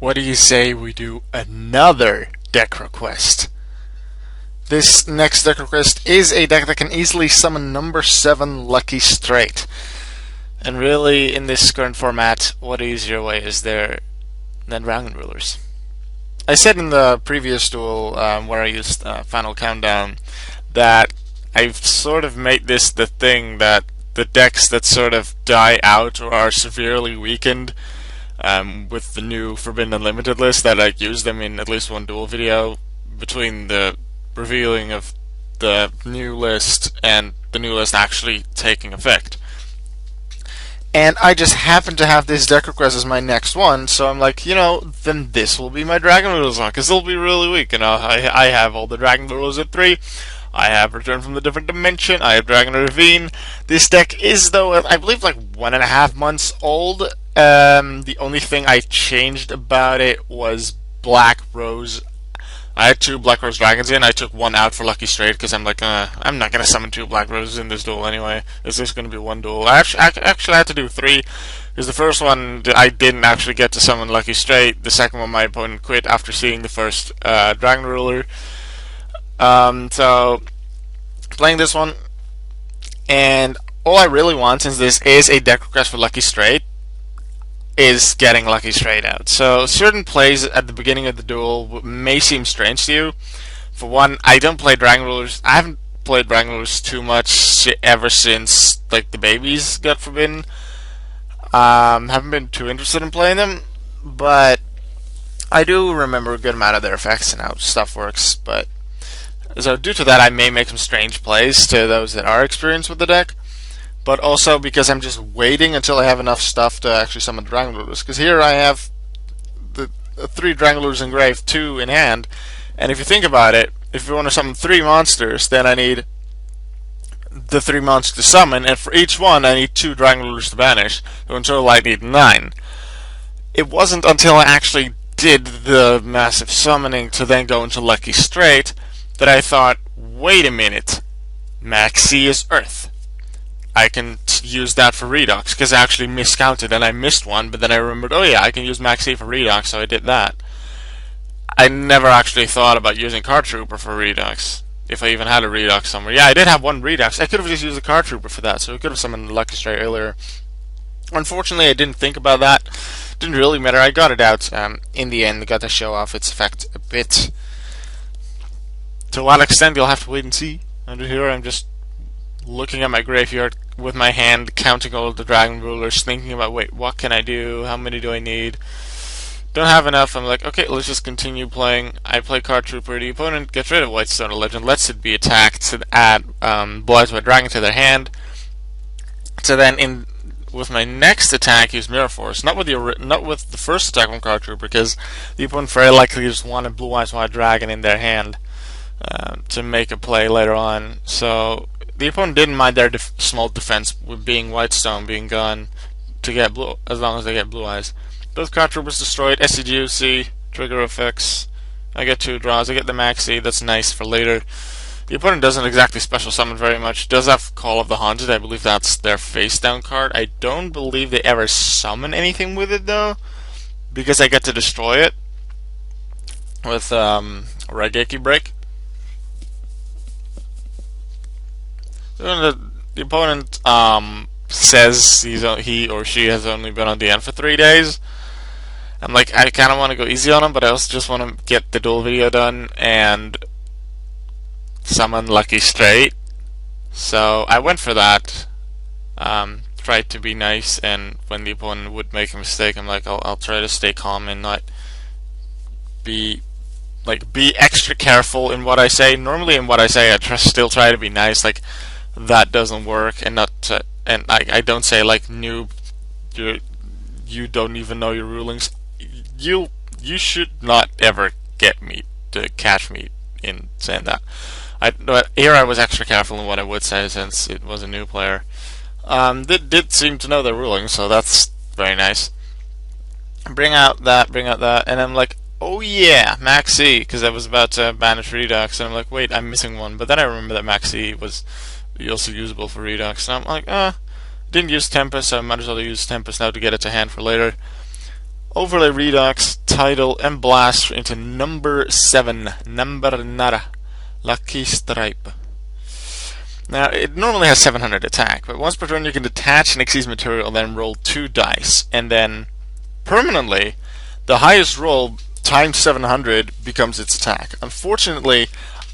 What do you say we do another deck request? This next deck request is a deck that can easily summon number 7 Lucky Straight. And really, in this current format, what easier way is there than Dragon Rulers? I said in the previous duel, where I used Final Countdown, that I've sort of made this the thing that the decks that sort of die out or are severely weakened with the new Forbidden Unlimited list, that I use them in at least one duel video between the revealing of the new list and the new list actually taking effect. And I just happen to have this deck request as my next one, so I'm like, then this will be my Dragon Rulers one, because it'll be really weak. I have all the Dragon Rulers at 3. I have Return from the Different Dimension. I have Dragon Ravine. This deck is, though, I believe like 1.5 months old. The only thing I changed about it was Black Rose. I had 2 Black Rose Dragons in. I took 1 out for Lucky Straight because I'm like, I'm not going to summon 2 Black Roses in this duel anyway. It's just going to be 1 duel. I actually had to do 3 because the first one I didn't actually get to summon Lucky Straight. The second one my opponent quit after seeing the first Dragon Ruler. So playing this one, and all I really want, since this is a deck request for Lucky Straight, is getting Lucky Straight out. So certain plays at the beginning of the duel may seem strange to you. For one, I don't play Dragon Rulers. I haven't played Dragon Rulers too much ever since like the babies got forbidden. Haven't been too interested in playing them, but I do remember a good amount of their effects and how stuff works. But so due to that, I may make some strange plays to those that are experienced with the deck. But also because I'm just waiting until I have enough stuff to actually summon Dragon Rulers. Because here I have the 3 Dragon Rulers engraved, 2 in hand. And if you think about it, if you want to summon 3 monsters, then I need the 3 monsters to summon. And for each one, I need 2 Dragon Rulers to banish. So in total, I need 9. It wasn't until I actually did the massive summoning to then go into Lucky Straight that I thought, wait a minute, Maxi is Earth. I can use that for Redux, because I actually miscounted and I missed one, but then I remembered, oh yeah, I can use Maxi for Redux, so I did that. I never actually thought about using Card Trooper for Redux, if I even had a Redux somewhere. Yeah, I did have one Redux. I could have just used the Card Trooper for that, so I could have summoned Lucky Straight earlier. Unfortunately, I didn't think about that. Didn't really matter. I got it out in the end. I got to show off its effect a bit. To what extent, you'll have to wait and see. Under here, I'm just looking at my graveyard with my hand, counting all of the Dragon Rulers, thinking about, wait, what can I do? How many do I need? Don't have enough. I'm like, okay, let's just continue playing. I play Card Trooper. The opponent gets rid of Whitestone Legend, lets it be attacked to add Bloods White Dragon to their hand. So then, with my next attack, use Mirror Force. Not with the first attack from Card Trooper, because the opponent very likely just wanted Blue Eyes White Dragon in their hand to make a play later on. So the opponent didn't mind their small defense with being Whitestone being gone to get blue, as long as they get Blue Eyes. Both Card Troopers destroyed. SCGUC, trigger effects. I get 2 draws. I get the Maxi. That's nice for later. The opponent doesn't exactly special summon very much. Does have Call of the Haunted. I believe that's their face down card. I don't believe they ever summon anything with it though, because I get to destroy it with Raigeki Break. The opponent says he or she has only been on the end for 3 days. I'm like, I kind of want to go easy on him, but I also just want to get the duel video done and summon Lucky Straight. So I went for that. Tried to be nice, and when the opponent would make a mistake, I'm like, I'll try to stay calm and not be extra careful in what I say. Normally, in what I say, I still try to be nice. Like, that doesn't work, and I don't say like, noob, you don't even know your rulings. You should not ever get me to catch me in saying that. Here I was extra careful in what I would say, since it was a new player. They did seem to know their rulings, so that's very nice. Bring out that, and I'm like, oh yeah, Maxi, because I was about to banish Redux, and I'm like, wait, I'm missing one. But then I remember that Maxi was also usable for Redux, and I'm like, didn't use Tempest, so I might as well use Tempest now to get it to hand for later. Overlay Redux title and blaster into number 7, number nada, lucky stripe. Now, it normally has 700 attack, but once per turn you can detach an Xyz material and then roll 2 dice, and then permanently, the highest roll times 700 becomes its attack. Unfortunately,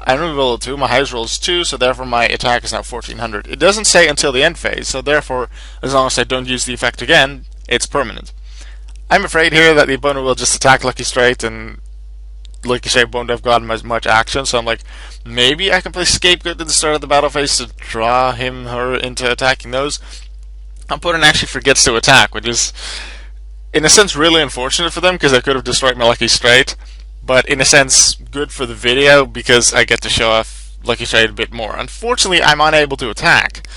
I only rolled 2, my highest roll is 2, so therefore my attack is now 1400. It doesn't say until the end phase, so therefore, as long as I don't use the effect again, it's permanent. I'm afraid here that the opponent will just attack Lucky Straight, and Lucky Straight won't have gotten as much action, so I'm like, maybe I can play Scapegoat at the start of the battle phase to draw her into attacking those. Our opponent actually forgets to attack, which is, in a sense, really unfortunate for them, because I could have destroyed my Lucky Straight, but in a sense, good for the video, because I get to show off Lucky Straight a bit more. Unfortunately, I'm unable to attack,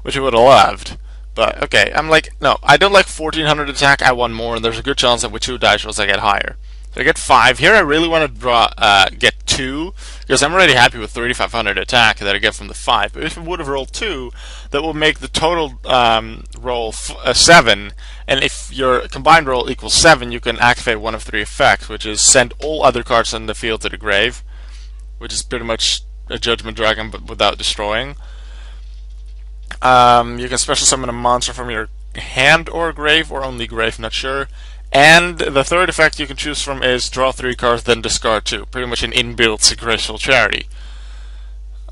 which I would have loved. But, okay, I'm like, no, I don't like 1400 attack, I want more, and there's a good chance that with 2 dice rolls I get higher. So I get 5. Here I really want to get 2, because I'm already happy with 3500 attack that I get from the 5. But if I would have rolled 2, that would make the total roll 7, and if your combined roll equals 7, you can activate one of 3 effects, which is send all other cards on the field to the grave, which is pretty much a Judgment Dragon but without destroying. You can special summon a monster from your hand or grave, or only grave, not sure. And the third effect you can choose from is draw 3 cards, then discard 2. Pretty much an inbuilt Graceful Charity.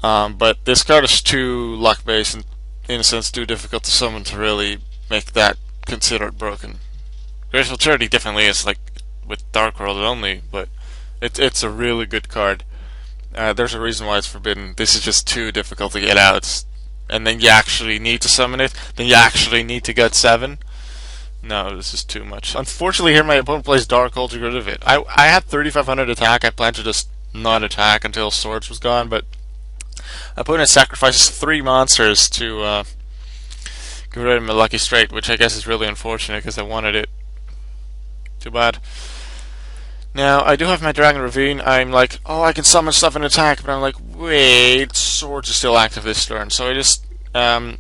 But this card is too luck-based and, in a sense, too difficult to summon to really make that considered broken. Graceful Charity definitely is, like, with Dark World only, but it's a really good card. There's a reason why it's forbidden. This is just too difficult to get out. And then you actually need to summon it. Then you actually need to get 7. No, this is too much. Unfortunately, here my opponent plays Darkhold to get rid of it. I had 3500 attack. I planned to just not attack until Swords was gone, but opponent sacrifices 3 monsters to get rid of my Lucky Straight, which I guess is really unfortunate because I wanted it. Too bad. Now, I do have my Dragon Ravine. I'm like, oh, I can summon stuff and attack, but I'm like, wait, Swords is still active this turn. So I just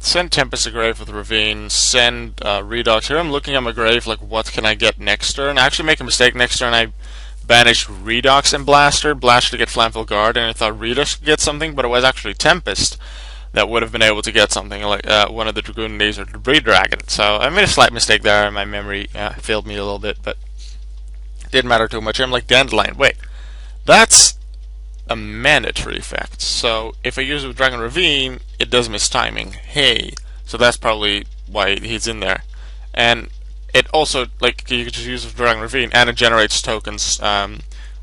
send Tempest to grave with Ravine, send Redox. Here I'm looking at my grave, like, what can I get next turn? I actually make a mistake. Next turn I banished Redox and Blaster to get Flammable Guard, and I thought Redox could get something, but it was actually Tempest that would have been able to get something, like one of the Dragoon Days or the Breed Dragon. So I made a slight mistake there, and my memory failed me a little bit, but didn't matter too much. I'm like, Dandelion, wait, that's a mandatory effect. So if I use it with Dragon Ravine, it does miss timing. Hey, so that's probably why he's in there. And it also, like, you could just use it with Dragon Ravine, and it generates tokens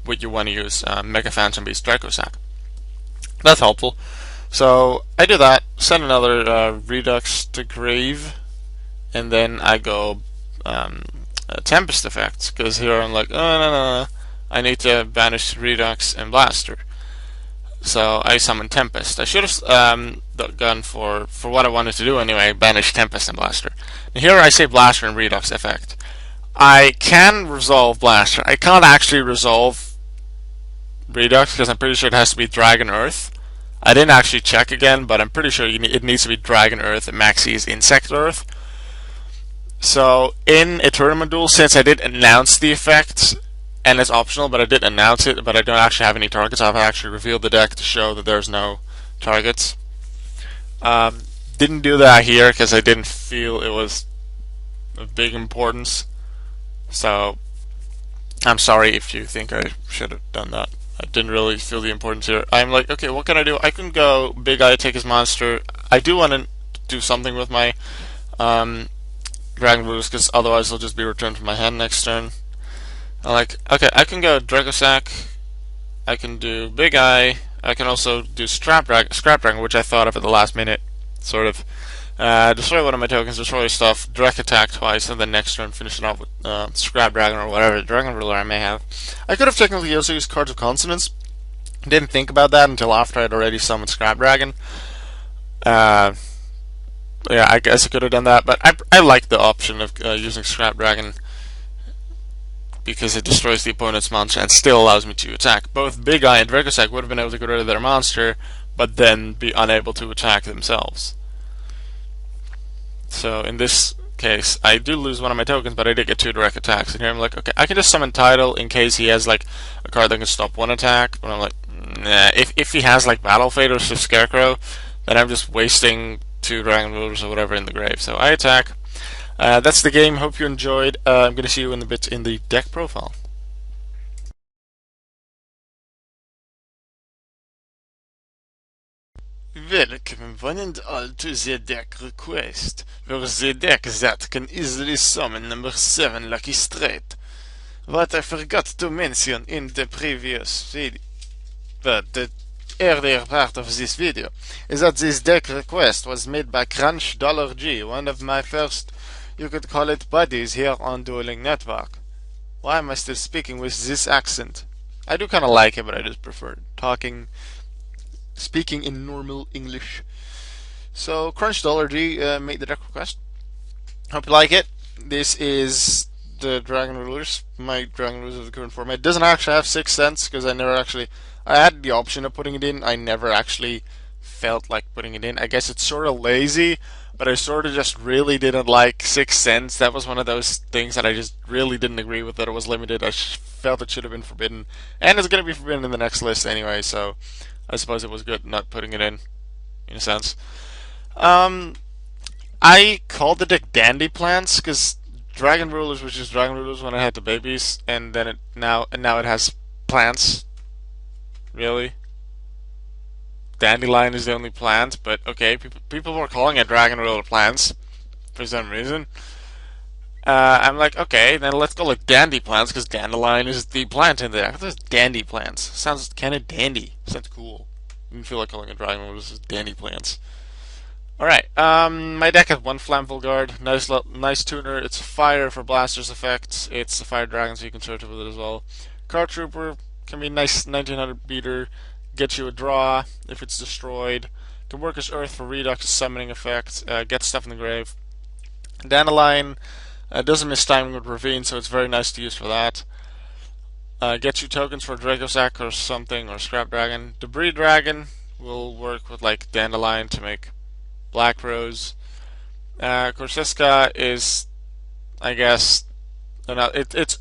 which you want to use Mega Phantom Beast Dracosack. That's helpful. So I do that, send another Redux to grave, and then I go Tempest effects, because here I'm like, oh, no, I need to banish Redux and Blaster. So I summon Tempest. I should have gone for what I wanted to do anyway, banish Tempest and Blaster. And here I say Blaster and Redux effect. I can resolve Blaster. I can't actually resolve Redux because I'm pretty sure it has to be Dragon Earth. I didn't actually check again, but I'm pretty sure it needs to be Dragon Earth and Maxi is Insect Earth. So in a tournament duel, since I did announce the effect, and it's optional, but I did announce it, but I don't actually have any targets, I've actually revealed the deck to show that there's no targets. Didn't do that here because I didn't feel it was of big importance. So I'm sorry if you think I should have done that. I didn't really feel the importance here. I'm like, okay, what can I do? I can go Big Eye, take his monster. I do want to do something with my Dragon Blues, because otherwise they'll just be returned to my hand next turn. I'm like, okay, I can go Dracosack, I can do Big Eye, I can also do Scrap Dragon, which I thought of at the last minute, sort of. Destroy one of my tokens, destroy stuff, direct attack twice, and then next turn finish it off with Scrap Dragon or whatever Dragon Ruler I may have. I could have technically also used Cards of Consonance. Didn't think about that until after I'd already summoned Scrap Dragon. Yeah, I guess I could have done that, but I like the option of using Scrap Dragon because it destroys the opponent's monster and still allows me to attack. Both Big Eye and Dracosack would have been able to get rid of their monster, but then be unable to attack themselves. So in this case. I do lose one of my tokens, but I did get 2 direct attacks. And here I'm like, okay, I can just summon Tidal in case he has like a card that can stop 1 attack. But I'm like, nah. If he has like Battle Fate or Swift Scarecrow, then I'm just wasting 2 Dragon Rulers or whatever in the grave. So I attack. That's the game. Hope you enjoyed. I'm going to see you in a bit in the deck profile. Welcome one and all to the deck request, where the deck that can easily summon number 7 Lucky Straight. What I forgot to mention in the previous video, but the earlier part of this video, is that this deck request was made by Crunch$G, one of my first, you could call it buddies here on Dueling Network. Why am I still speaking with this accent? I do kind of like it, but I just prefer speaking in normal English. So Crunch$G made the deck request. Hope you like it. This is the Dragon Rulers, my Dragon Rulers of the current format. It doesn't actually have 6 cents because I had the option of putting it in. I never actually felt like putting it in. I guess it's sort of lazy, but I sort of just really didn't like 6 cents. That was one of those things that I just really didn't agree with, that it was limited. I felt it should have been forbidden, and it's going to be forbidden in the next list anyway, so I suppose it was good not putting it in a sense. I called the deck Dandy Plants because Dragon Rulers was just Dragon Rulers when I had the babies, and then now it has plants. Really? Dandelion is the only plant, but okay, people were calling it Dragon Ruler Plants for some reason. I'm like, okay, then let's call it Dandy Plants because Dandelion is the plant in there. There's Dandy Plants. Sounds kind of dandy. Sounds cool. I didn't feel like calling it Dragon Rulers as Dandy Plants. Alright, my deck has 1 Flammable Guard, nice tuner. It's fire for blasters effects. It's a fire dragon, so you can search it with it as well. Card Trooper can be a nice 1900 beater, get you a draw if it's destroyed. Can work as Earth for Redux summoning effect, get stuff in the grave. Dandelion doesn't miss timing with Ravine, so it's very nice to use for that. Get you tokens for Dracosack or something, or Scrap Dragon. Debris Dragon will work with like Dandelion to make Black Rose. Korsiska is, I guess, it's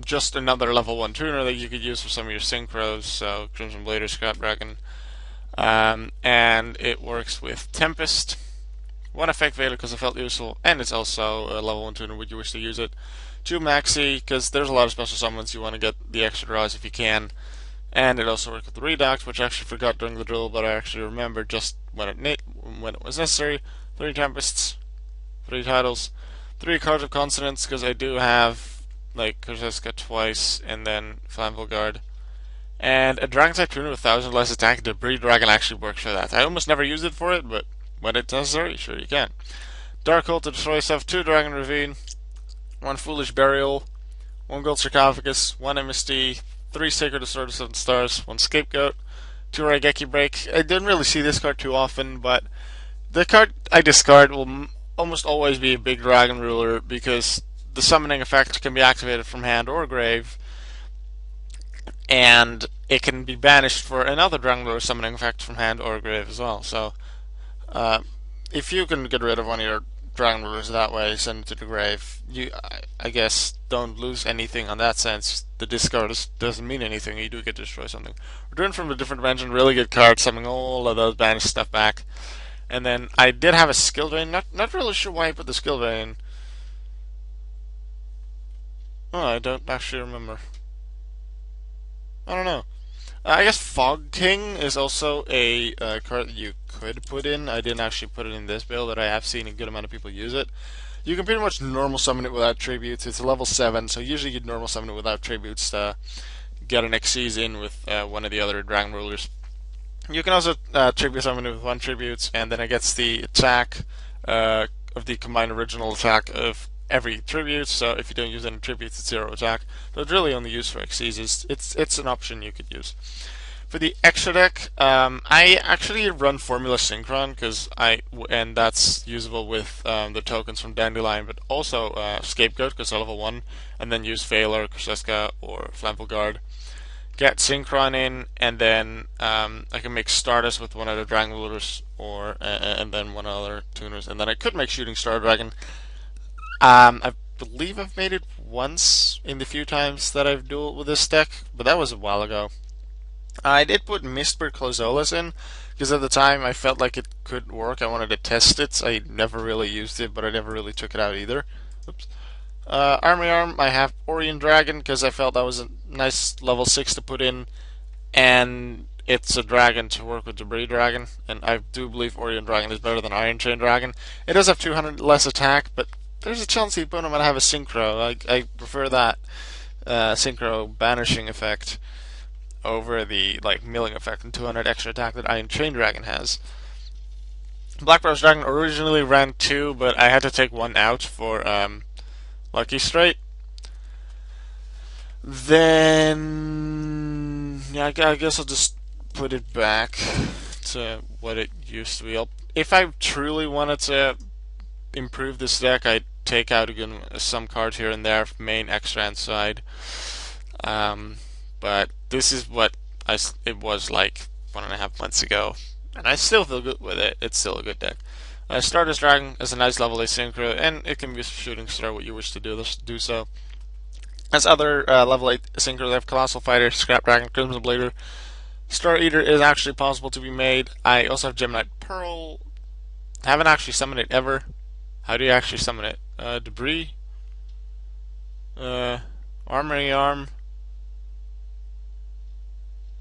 just another level 1 tuner that you could use for some of your synchros, so Crimson Blade or Scrap Dragon. And it works with Tempest. 1 effect failure because it felt useful, and it's also a level 1 tuner would you wish to use it. 2 Maxi, because there's a lot of special summons, you want to get the extra draws if you can. And it also worked with the Redux, which I actually forgot during the drill, but I actually remembered just when it was necessary. 3 Tempests, 3 Titles, 3 Cards of Consonance, because I do have like Korsiska twice, and then Flammable Guard. And a Dragon type tuner with 1000 less attack. Debris Dragon actually works for that. I almost never use it for it, but when it's necessary, sure you can. Dark Hole to destroy stuff, 2 Dragon Ravine, 1 Foolish Burial, 1 Gold Sarcophagus, 1 MSD, 3 Sacred Sword of 7 Stars, 1 Scapegoat, 2 Raigeki Break. I didn't really see this card too often, but the card I discard will almost always be a big Dragon Ruler because the summoning effect can be activated from hand or grave, and it can be banished for another Dragon Ruler summoning effect from hand or grave as well. So, if you can get rid of one of your Dragon Rulers that way, send it to the grave, you, I guess, don't lose anything on that sense. The discard doesn't mean anything, you do get to destroy something. Return from a different dimension, really good card, summoning all of those banished stuff back. And then I did have a Skill Drain, not really sure why I put the Skill Drain. Oh, I don't actually remember. I don't know. I guess Fog King is also a card that you could put in. I didn't actually put it in this build, but I have seen a good amount of people use it. You can pretty much normal summon it without tributes. It's a level 7, so usually you'd normal summon it without tributes to get an Xyz in with one of the other Dragon Rulers. You can also tribute summon it with 1 tributes, and then it gets the attack of the combined original attack of every tribute, so if you don't use any tributes, it's 0 attack. So it's really only used for Xyzs. It's an option you could use. For the extra deck, I actually run Formula Synchron and that's usable with the tokens from Dandelion, but also Scapegoat because I level 1, and then use Veiler, Korsiska, or Flammable Guard. Get Synchron in, and then I can make Stardust with one of the Dragon Rulers, and then one other tuners, and then I could make Shooting Star Dragon. I believe I've made it once in the few times that I've dueled with this deck, but that was a while ago. I did put Mistbird Clozolas in because at the time I felt like it could work. I wanted to test it. I never really used it, but I never really took it out either. Oops. Army Arm, I have Orion Dragon because I felt that was a nice level 6 to put in, and it's a dragon to work with Debris Dragon, and I do believe Orion Dragon is better than Iron Chain Dragon. It does have 200 less attack, but there's a chance the opponent might have a Synchro. I prefer that Synchro banishing effect over the milling effect and 200 extra attack that Iron Chain Dragon has. Black Rose Dragon originally ran 2, but I had to take one out for Lucky Straight. Then, yeah, I guess I'll just put it back to what it used to be. If I truly wanted to improve this deck, I'd take out again some cards here and there, main, extra, and side. But this is what it was like 1.5 months ago, and I still feel good with it. It's still a good deck. Stardust Dragon is a nice level 8 synchro, and it can be a shooting star what you wish to do so. As other level 8 synchros, I have Colossal Fighter, Scrap Dragon, Crimson Blader. Star Eater is actually possible to be made. I also have Gemini Pearl. I haven't actually summoned it ever. How do you actually summon it? Debris. Armory Arm.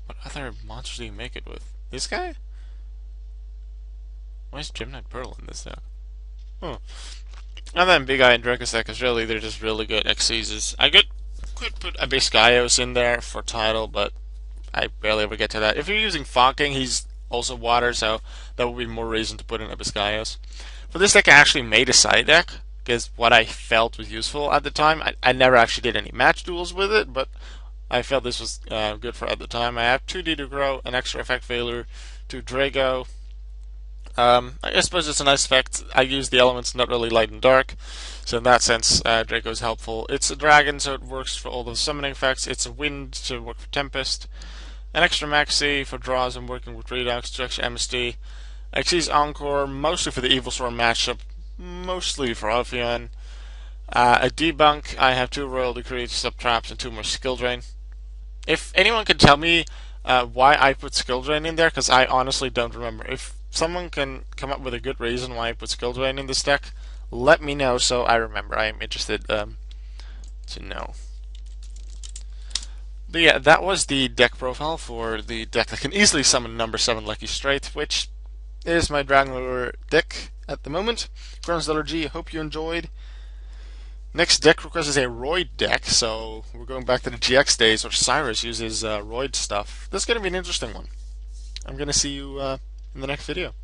What other monsters do you make it with? This guy? Why is Gemini Pearl in this deck? Oh. And then Big Eye and Draco's deck is really, they're just really good Xyzes. I could put Abyskaios in there for title, but I barely ever get to that. If you're using Focking, he's also water, so that would be more reason to put in Abyskaios. For this deck, I actually made a side deck, because what I felt was useful at the time. I never actually did any match duels with it, but I felt this was good for at the time. I have 2D to grow, an extra effect failure, 2 Drago. I suppose it's a nice effect. I use the elements not really light and dark, so in that sense, Draco is helpful. It's a dragon, so it works for all the summoning effects. It's a wind to work for Tempest. An extra Maxi for draws and working with Redux, 2 extra MSD. Xyz Encore, mostly for the Evil Storm matchup, mostly for Alpheon. A debunk, I have 2 Royal Decree, Sub Traps, and 2 more Skill Drain. If anyone can tell me why I put Skill Drain in there, because I honestly don't remember. If someone can come up with a good reason why I put Skill Drain in this deck, let me know so I remember. I am interested to know. But yeah, that was the deck profile for the deck that can easily summon number 7 Lucky Straight, which is my Dragon Lure deck at the moment. G, hope you enjoyed. Next deck request is a roid deck, so we're going back to the GX days where Cyrus uses roid stuff. This is going to be an interesting one. I'm going to see you in the next video.